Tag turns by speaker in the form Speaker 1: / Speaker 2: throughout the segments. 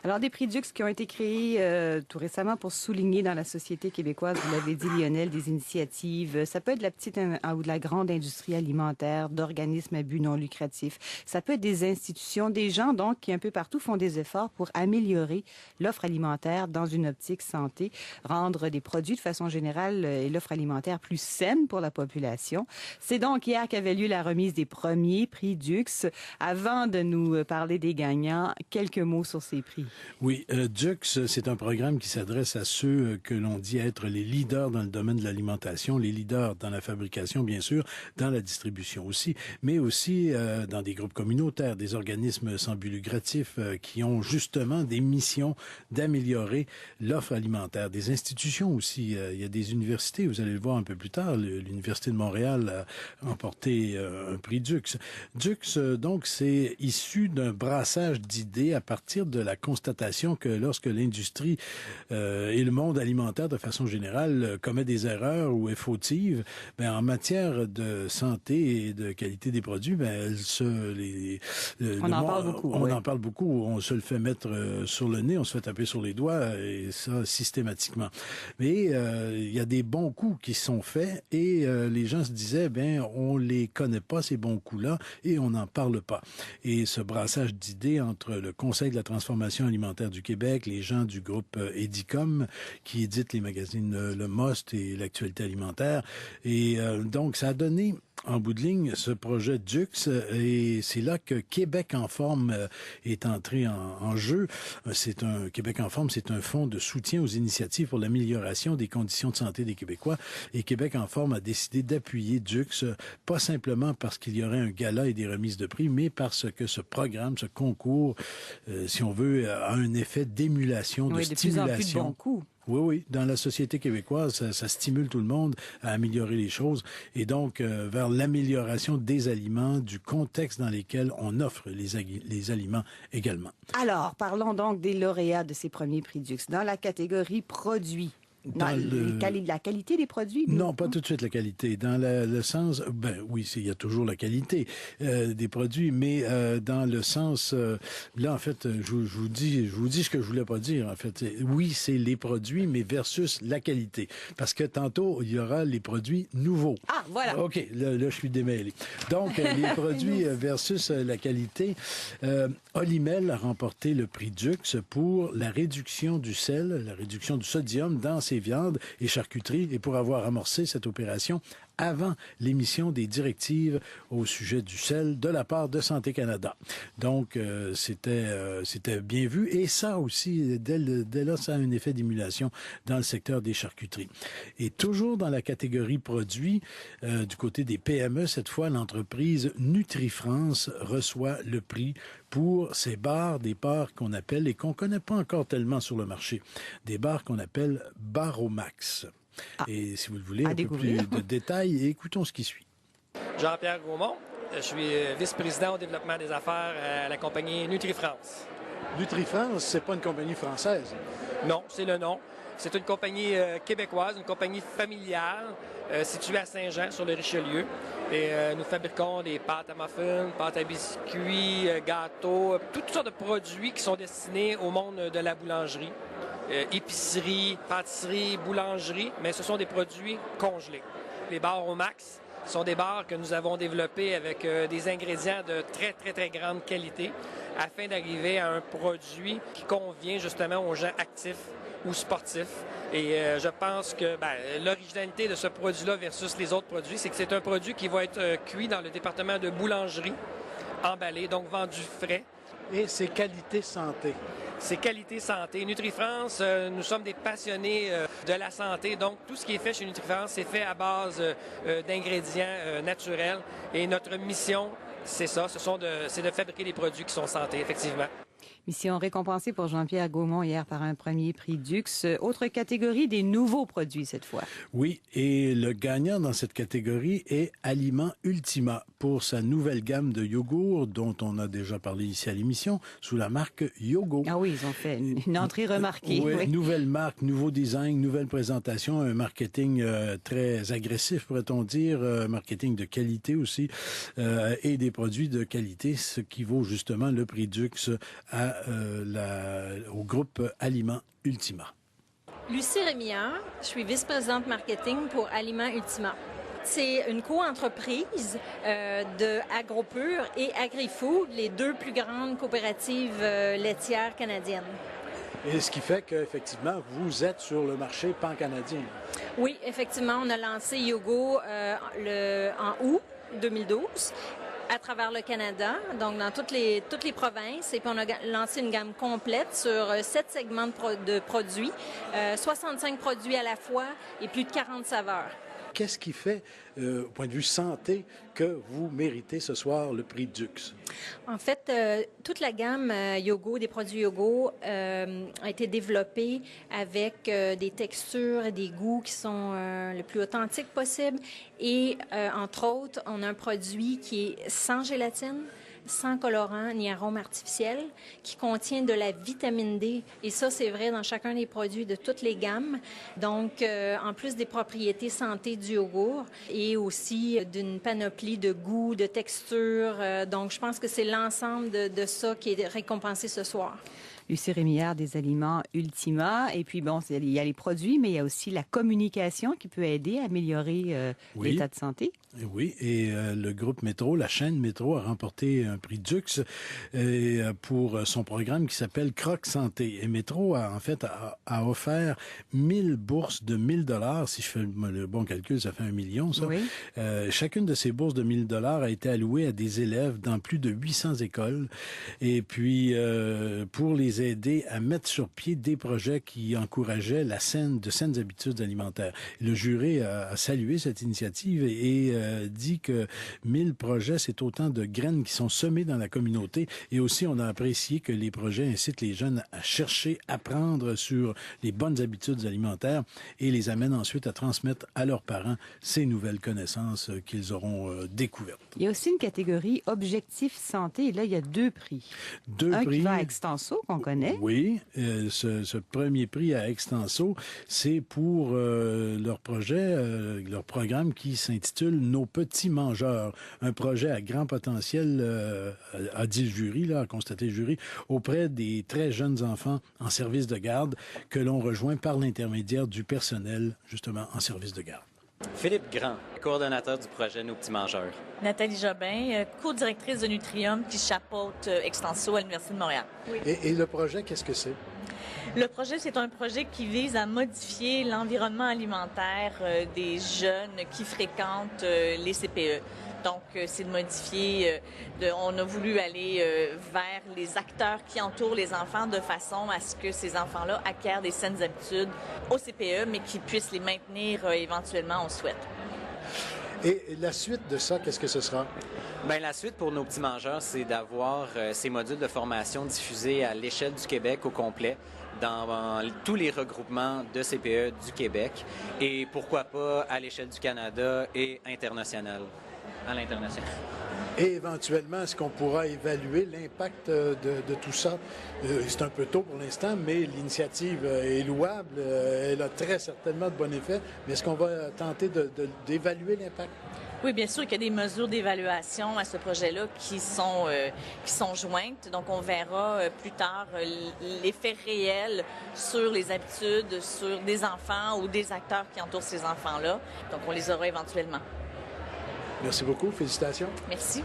Speaker 1: Alors, des prix Dux qui ont été créés tout récemment pour souligner dans la société québécoise, vous l'avez dit Lionel, des initiatives. Ça peut être de la petite ou de la grande industrie alimentaire, d'organismes à but non lucratif. Ça peut être des institutions, des gens donc qui un peu partout font des efforts pour améliorer l'offre alimentaire dans une optique santé, rendre des produits de façon générale et l'offre alimentaire plus saine pour la population. C'est donc hier qu'avait lieu la remise des premiers prix Dux. Avant de nous parler des gagnants, quelques mots sur ces prix.
Speaker 2: Oui, Dux, c'est un programme qui s'adresse à ceux que l'on dit être les leaders dans le domaine de l'alimentation, les leaders dans la fabrication, bien sûr, dans la distribution aussi, mais aussi dans des groupes communautaires, des organismes sans but lucratif qui ont justement des missions d'améliorer l'offre alimentaire. Des institutions aussi. Il y a des universités, vous allez le voir un peu plus tard, l'Université de Montréal a remporté un prix Dux. Dux, donc, c'est issu d'un brassage d'idées à partir de la constatation que lorsque l'industrie et le monde alimentaire, de façon générale, commet des erreurs ou est fautive, ben, en matière de santé et de qualité des produits, ben,
Speaker 1: on en parle beaucoup.
Speaker 2: On en parle beaucoup. On se le fait mettre sur le nez, on se fait taper sur les doigts, et ça, systématiquement. Mais il y a des bons coups qui sont faits et les gens se disaient, ben, on les connaît pas, ces bons coups-là, et on n'en parle pas. Et ce brassage d'idées entre le Conseil de la transformation alimentaire du Québec, les gens du groupe Edicom, qui édite les magazines Le Most et l'Actualité alimentaire, et donc ça a donné en bout de ligne, ce projet Dux, et c'est là que Québec en forme est entré en jeu. Québec en forme, c'est un fonds de soutien aux initiatives pour l'amélioration des conditions de santé des Québécois. Et Québec en forme a décidé d'appuyer Dux, pas simplement parce qu'il y aurait un gala et des remises de prix, mais parce que ce programme, ce concours, si on veut, a un effet d'émulation, de stimulation.
Speaker 1: De plus en plus de bons coups.
Speaker 2: Oui, dans la société québécoise, ça stimule tout le monde à améliorer les choses et donc vers l'amélioration des aliments, du contexte dans lequel on offre les aliments également.
Speaker 1: Alors, parlons donc des lauréats de ces premiers prix Dux. Dans la catégorie produits, la qualité des produits?
Speaker 2: Non, pas tout de suite la qualité. Dans le sens, ben oui, il y a toujours la qualité des produits, mais dans le sens, là en fait, je vous dis ce que je voulais pas dire. En fait, oui, c'est les produits, mais versus la qualité, parce que tantôt il y aura les produits nouveaux.
Speaker 1: Ah, voilà.
Speaker 2: Ok, là je suis démêlé. Donc les produits versus la qualité. Olimel a remporté le prix Dux pour la réduction du sel, la réduction du sodium dans ses viandes et charcuteries, et pour avoir amorcé cette opération avant l'émission des directives au sujet du sel de la part de Santé Canada. Donc, c'était bien vu. Et ça aussi, dès là, ça a un effet d'émulation dans le secteur des charcuteries. Et toujours dans la catégorie produits, du côté des PME, cette fois, l'entreprise NutriFrance reçoit le prix pour ces bars, des bars qu'on appelle, et qu'on connaît pas encore tellement sur le marché, des bars qu'on appelle Baromax. Et si vous le voulez, un peu plus de détails, écoutons ce qui suit.
Speaker 3: Jean-Pierre Gaumont, je suis vice-président au développement des affaires à la compagnie NutriFrance.
Speaker 2: NutriFrance, c'est pas une compagnie française?
Speaker 3: Non, c'est le nom. C'est une compagnie québécoise, une compagnie familiale située à Saint-Jean, sur le Richelieu. Et nous fabriquons des pâtes à muffins, pâtes à biscuits, gâteaux, toutes sortes de produits qui sont destinés au monde de la boulangerie. Épicerie, pâtisserie, boulangerie, mais ce sont des produits congelés. Les bars au max sont des bars que nous avons développés avec des ingrédients de très, très, très grande qualité afin d'arriver à un produit qui convient justement aux gens actifs ou sportifs. Et je pense que l'originalité de ce produit-là versus les autres produits, c'est que c'est un produit qui va être cuit dans le département de boulangerie, emballé, donc vendu frais.
Speaker 2: Et c'est qualité santé.
Speaker 3: C'est qualité santé. NutriFrance, nous sommes des passionnés de la santé. Donc, tout ce qui est fait chez NutriFrance, c'est fait à base d'ingrédients naturels. Et notre mission, c'est ça, c'est de fabriquer des produits qui sont santé, effectivement.
Speaker 1: Mission récompensée pour Jean-Pierre Gaumont hier par un premier prix Dux. Autre catégorie, des nouveaux produits cette fois.
Speaker 2: Oui, et le gagnant dans cette catégorie est Aliment Ultima pour sa nouvelle gamme de yogourts dont on a déjà parlé ici à l'émission sous la marque Yogo.
Speaker 1: Ah oui, ils ont fait une entrée remarquée.
Speaker 2: Oui, nouvelle marque, nouveau design, nouvelle présentation, un marketing très agressif, pourrait-on dire, marketing de qualité aussi, et des produits de qualité, ce qui vaut justement le prix Dux à au groupe Aliments Ultima.
Speaker 4: Lucie Rémillard, je suis vice-présidente marketing pour Aliments Ultima. C'est une co-entreprise de AgroPure et AgriFood, les deux plus grandes coopératives laitières canadiennes.
Speaker 2: Et ce qui fait qu'effectivement, vous êtes sur le marché pan-canadien.
Speaker 4: Oui, effectivement, on a lancé Yogo en août 2012 à travers le Canada, donc dans toutes les provinces. Et puis on a lancé une gamme complète sur 7 segments de produits, 65 produits à la fois et plus de 40 saveurs.
Speaker 2: Qu'est-ce qui fait, au point de vue santé, que vous méritez ce soir le prix Dux?
Speaker 4: En fait, toute la gamme Yogo, des produits Yogo, a été développée avec des textures et des goûts qui sont le plus authentiques possible. Et, entre autres, on a un produit qui est sans gélatine, sans colorant ni arôme artificiel, qui contient de la vitamine D. Et ça, c'est vrai dans chacun des produits de toutes les gammes. Donc, en plus des propriétés santé du yogourt et aussi d'une panoplie de goûts, de textures. Donc, je pense que c'est l'ensemble de ça qui est récompensé ce soir.
Speaker 1: Lucie Rémillard des Aliments Ultima. Et puis, bon, il y a les produits, mais il y a aussi la communication qui peut aider à améliorer l'état de santé.
Speaker 2: Oui, et le groupe Métro, la chaîne Métro, a remporté un prix Dux pour son programme qui s'appelle Croque Santé. Et Métro, a offert 1000 bourses de 1000 $. Si je fais le bon calcul, ça fait 1 million, ça.
Speaker 1: Oui.
Speaker 2: Chacune de ces bourses de 1000 $ a été allouée à des élèves dans plus de 800 écoles. Et puis, pour les aider à mettre sur pied des projets qui encourageaient de saines habitudes alimentaires. Le jury a salué cette initiative et dit que 1000 projets, c'est autant de graines qui sont semées dans la communauté. Et aussi, on a apprécié que les projets incitent les jeunes à chercher, apprendre sur les bonnes habitudes alimentaires et les amènent ensuite à transmettre à leurs parents ces nouvelles connaissances qu'ils auront découvertes.
Speaker 1: Il y a aussi une catégorie objectif santé. Et là, il y a 2 prix. Un qui va à Extenso, qu'on connaît.
Speaker 2: Oui, ce premier prix à Extenso, c'est pour leur projet, leur programme qui s'intitule Nos petits mangeurs. Un projet à grand potentiel, a dit le jury, a constaté le jury, auprès des très jeunes enfants en service de garde que l'on rejoint par l'intermédiaire du personnel, justement, en service de garde.
Speaker 5: Philippe Grand, coordonnateur du projet Nos petits mangeurs.
Speaker 6: Nathalie Jobin, co-directrice de Nutrium qui chapeaute Extenso à l'Université de Montréal.
Speaker 2: Oui. Et le projet, qu'est-ce que c'est?
Speaker 6: Le projet, c'est un projet qui vise à modifier l'environnement alimentaire des jeunes qui fréquentent les CPE. Donc, c'est de modifier, on a voulu aller vers les acteurs qui entourent les enfants de façon à ce que ces enfants-là acquièrent des saines habitudes au CPE, mais qu'ils puissent les maintenir éventuellement, on souhaite.
Speaker 2: Et la suite de ça, qu'est-ce que ce sera?
Speaker 5: Bien, la suite pour nos petits mangeurs, c'est d'avoir ces modules de formation diffusés à l'échelle du Québec au complet, dans tous les regroupements de CPE du Québec et pourquoi pas à l'échelle du Canada et international, à l'international.
Speaker 2: Et éventuellement, est-ce qu'on pourra évaluer l'impact de tout ça? C'est un peu tôt pour l'instant, mais l'initiative est louable. Elle a très certainement de bons effets. Mais est-ce qu'on va tenter d'évaluer l'impact?
Speaker 6: Oui, bien sûr qu'il y a des mesures d'évaluation à ce projet-là qui sont jointes. Donc, on verra plus tard l'effet réel sur les habitudes, sur des enfants ou des acteurs qui entourent ces enfants-là. Donc, on les aura éventuellement.
Speaker 2: Merci beaucoup. Félicitations.
Speaker 6: Merci.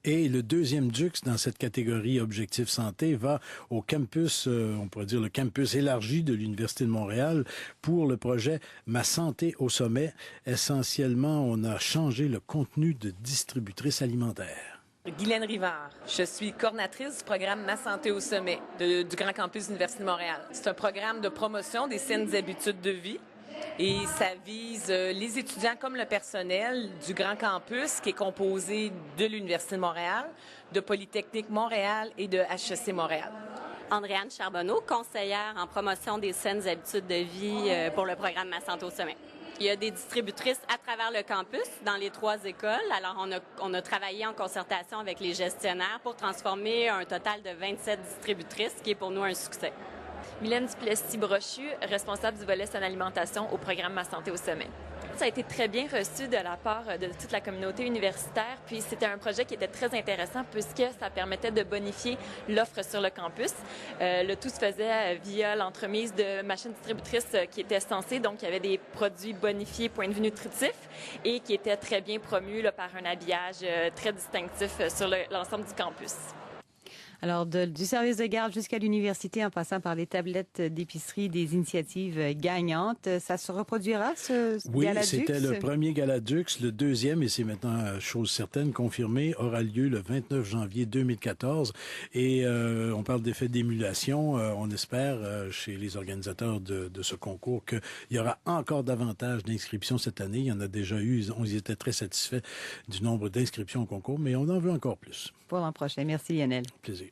Speaker 2: Et le deuxième Dux dans cette catégorie Objectif Santé va au campus, on pourrait dire le campus élargi de l'Université de Montréal pour le projet Ma santé au sommet. Essentiellement, on a changé le contenu de distributrice alimentaire.
Speaker 7: Guylaine Rivard. Je suis coordinatrice du programme Ma santé au sommet du Grand Campus de l'Université de Montréal. C'est un programme de promotion des saines habitudes de vie. Et ça vise les étudiants comme le personnel du Grand Campus qui est composé de l'Université de Montréal, de Polytechnique Montréal et de HEC Montréal.
Speaker 8: Andréane Charbonneau, conseillère en promotion des saines habitudes de vie pour le programme Ma santé au sommet. Il y a des distributrices à travers le campus, dans les 3 écoles. Alors, on a travaillé en concertation avec les gestionnaires pour transformer un total de 27 distributrices, qui est pour nous un succès.
Speaker 9: Mylène Duplessis-Brochu, responsable du volet saine alimentation au programme Ma santé au sommet. Ça a été très bien reçu de la part de toute la communauté universitaire. Puis c'était un projet qui était très intéressant puisque ça permettait de bonifier l'offre sur le campus. Le tout se faisait via l'entremise de machines distributrices qui étaient censées. Donc, il y avait des produits bonifiés point de vue nutritif et qui étaient très bien promus là, par un habillage très distinctif sur l'ensemble du campus.
Speaker 1: Alors, du service de garde jusqu'à l'université, en passant par les tablettes d'épicerie, des initiatives gagnantes, ça se reproduira, ce Galadux?
Speaker 2: Oui, c'était le premier Galadux. Le deuxième, et c'est maintenant chose certaine, confirmée, aura lieu le 29 janvier 2014. Et on parle d'effet d'émulation. On espère, chez les organisateurs de ce concours, qu'il y aura encore davantage d'inscriptions cette année. Il y en a déjà eu. On y était très satisfaits du nombre d'inscriptions au concours, mais on en veut encore plus.
Speaker 1: Pour l'an prochain. Merci, Lionel.
Speaker 2: Plaisir.